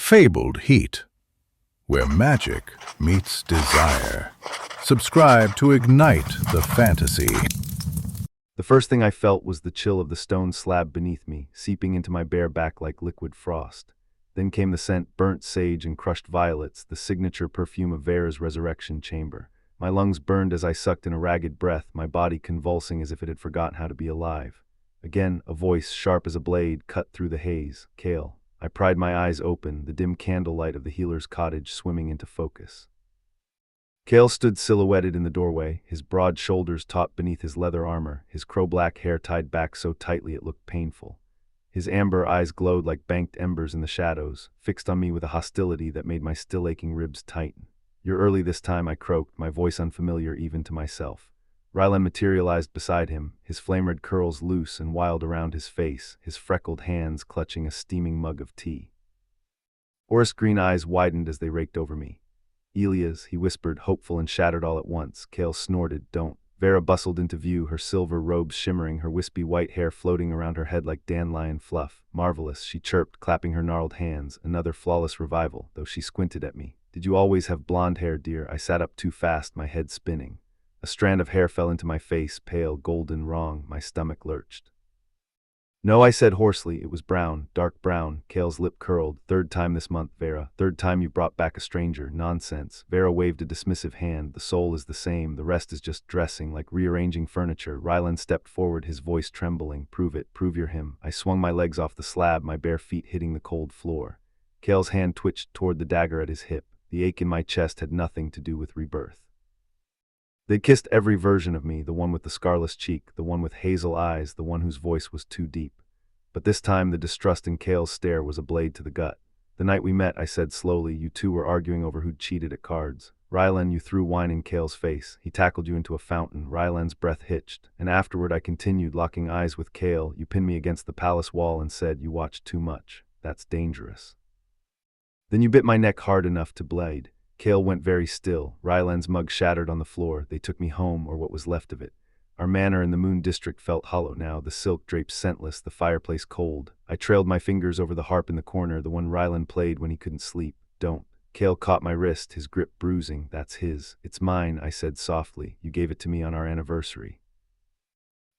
fabled heat, where magic meets desire. Subscribe to ignite the fantasy. The first thing I felt was the chill of the stone slab beneath me, seeping into my bare back like liquid frost. Then came the scent, burnt sage and crushed violets, the signature perfume of Vera's resurrection chamber. My lungs burned as I sucked in a ragged breath, my body convulsing as if it had forgotten how to be alive. Again, a voice, sharp as a blade, cut through the haze. Kale. I pried my eyes open, the dim candlelight of the healer's cottage swimming into focus. Kale stood silhouetted in the doorway, his broad shoulders taut beneath his leather armor, his crow-black hair tied back so tightly it looked painful. His amber eyes glowed like banked embers in the shadows, fixed on me with a hostility that made my still-aching ribs tighten. "You're early this time," I croaked, my voice unfamiliar even to myself. Rylan materialized beside him, his flame-red curls loose and wild around his face, his freckled hands clutching a steaming mug of tea. Orris' green eyes widened as they raked over me. "Elias," he whispered, hopeful and shattered all at once. Kale snorted, "Don't." Vera bustled into view, her silver robes shimmering, her wispy white hair floating around her head like dandelion fluff. "Marvelous," she chirped, clapping her gnarled hands. "Another flawless revival," though she squinted at me. "Did you always have blonde hair, dear?" I sat up too fast, my head spinning. A strand of hair fell into my face, pale, golden, wrong. My stomach lurched. "No," I said hoarsely. "It was brown, dark brown." Kale's lip curled. "Third time this month, Vera. Third time you brought back a stranger." "Nonsense." Vera waved a dismissive hand. "The soul is the same. The rest is just dressing, like rearranging furniture." Rylan stepped forward, his voice trembling. "Prove it. Prove you're him." I swung my legs off the slab, my bare feet hitting the cold floor. Kale's hand twitched toward the dagger at his hip. The ache in my chest had nothing to do with rebirth. They'd kissed every version of me, the one with the scarless cheek, the one with hazel eyes, the one whose voice was too deep. But this time the distrust in Kale's stare was a blade to the gut. "The night we met," I said slowly, "you two were arguing over who'd cheated at cards. Rylan, you threw wine in Kale's face. He tackled you into a fountain." Rylan's breath hitched. "And afterward," I continued, locking eyes with Kale, "you pinned me against the palace wall and said, 'You watched too much. That's dangerous.' Then you bit my neck hard enough to bleed." Kale went very still. Rylan's mug shattered on the floor. "They took me home, or what was left of it." Our manor in the Moon District felt hollow now, the silk drapes scentless, the fireplace cold. I trailed my fingers over the harp in the corner, the one Rylan played when he couldn't sleep. "Don't." Kale caught my wrist, his grip bruising. "That's his." "It's mine," I said softly. "You gave it to me on our anniversary."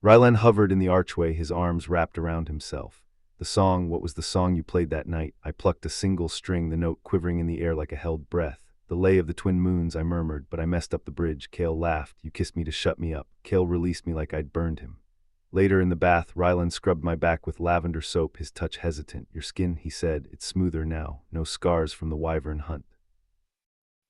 Rylan hovered in the archway, his arms wrapped around himself. "The song, what was the song you played that night?" I plucked a single string, the note quivering in the air like a held breath. "The Lay of the Twin Moons," I murmured, "but I messed up the bridge." Kale laughed. "You kissed me to shut me up." Kale released me like I'd burned him. Later in the bath, Rylan scrubbed my back with lavender soap, his touch hesitant. "Your skin," he said, "it's smoother now. No scars from the wyvern hunt."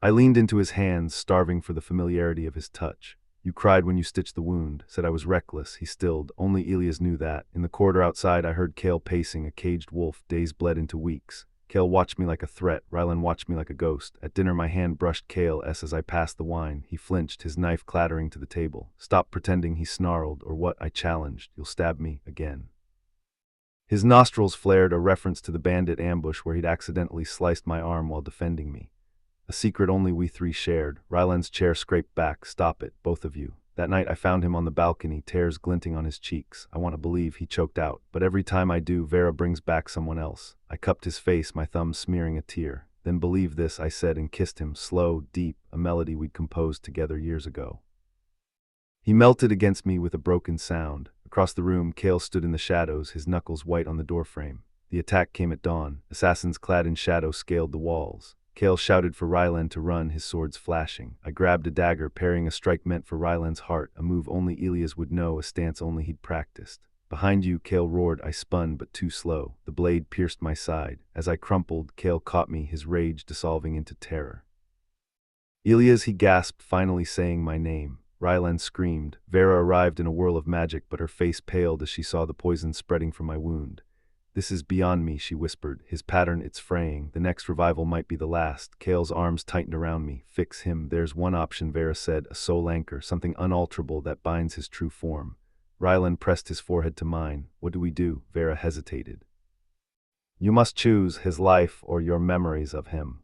I leaned into his hands, starving for the familiarity of his touch. "You cried when you stitched the wound." Said I was reckless. He stilled. Only Elias knew that. In the corridor outside, I heard Kale pacing, a caged wolf. Days bled into weeks. Kale watched me like a threat. Rylan watched me like a ghost. At dinner, my hand brushed Kale's as I passed the wine. He flinched, his knife clattering to the table. "Stop pretending," he snarled. "Or what?" I challenged. "You'll stab me again." His nostrils flared, a reference to the bandit ambush where he'd accidentally sliced my arm while defending me. A secret only we three shared. Rylan's chair scraped back. "Stop it, both of you." That night I found him on the balcony, tears glinting on his cheeks. "I want to believe," he choked out. "But every time I do, Vera brings back someone else." I cupped his face, my thumb smearing a tear. "Then believe this," I said, and kissed him, slow, deep, a melody we'd composed together years ago. He melted against me with a broken sound. Across the room, Kale stood in the shadows, his knuckles white on the doorframe. The attack came at dawn. Assassins clad in shadow scaled the walls. Kale shouted for Rylan to run, his swords flashing. I grabbed a dagger, parrying a strike meant for Rylan's heart, a move only Elias would know, a stance only he'd practiced. "Behind you," Kale roared. I spun, but too slow. The blade pierced my side. As I crumpled, Kale caught me, his rage dissolving into terror. "Elias," he gasped, finally saying my name. Rylan screamed. Vera arrived in a whirl of magic, but her face paled as she saw the poison spreading from my wound. "This is beyond me," she whispered. "His pattern, it's fraying. The next revival might be the last." Kale's arms tightened around me. "Fix him." "There's one option," Vera said, "a soul anchor, something unalterable that binds his true form." Rylan pressed his forehead to mine. "What do we do?" Vera hesitated. "You must choose his life or your memories of him."